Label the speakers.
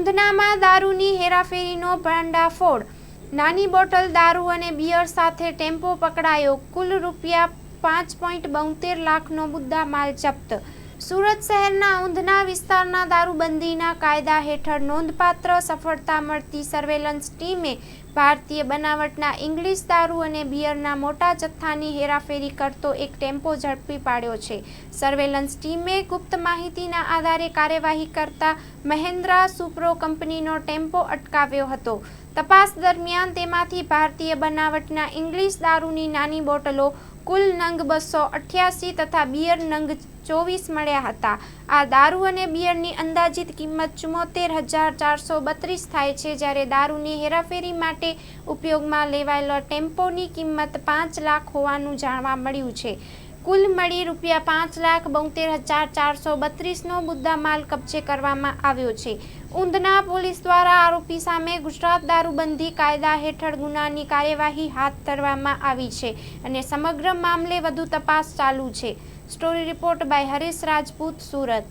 Speaker 1: ઊંધનામાં દારૂની હેરાફેરીનો ભંડાફોડ। નાની બોટલ દારૂ અને બિયર સાથે ટેમ્પો પકડાયો। કુલ ₹5.72 લાખનો મુદ્દામાલ જપ્ત। સુરત શહેરના ઊંધના વિસ્તારના દારૂબંધીના કાયદા હેઠળ નોંધપાત્ર સફળતા મળતી સર્વેલન્સ ટીમે ભારતીય બનાવટના ઇંગ્લિશ દારૂ અને બિયરના મોટા જથ્થાની હેરાફેરી કરતો એક ટેમ્પો ઝડપી પાડ્યો છે। સર્વેલન્સ ટીમે ગુપ્ત માહિતીના આધારે કાર્યવાહી કરતા મહેન્દ્રા સુપ્રો કંપનીનો ટેમ્પો અટકાવ્યો હતો। તપાસ દરમિયાન તેમાંથી ભારતીય બનાવટના ઇંગ્લિશ દારૂની નાની બોટલો કુલ નંગ 288 તથા બિયર નંગ 24 મળ્યા હતા। આ દારૂ અને બિયરની અંદાજિત કિંમત 74,432 થાય છે, જ્યારે દારૂની હેરાફેરી માટે ઉપયોગમાં લેવાયેલા ટેમ્પોની કિંમત 5 લાખ હોવાનું જાણવા મળ્યું છે। કુલ મળી ₹5,72,432નો મુદ્દામાલ કબજે કરવામાં આવ્યો છે। ઊંધના પોલીસ દ્વારા આરોપી સામે ગુજરાત દારૂબંધી કાયદા હેઠળ ગુનાની કાર્યવાહી હાથ ધરવામાં આવી છે અને સમગ્ર મામલે વધુ તપાસ ચાલુ છે। Story report by Harish Rajput, Surat.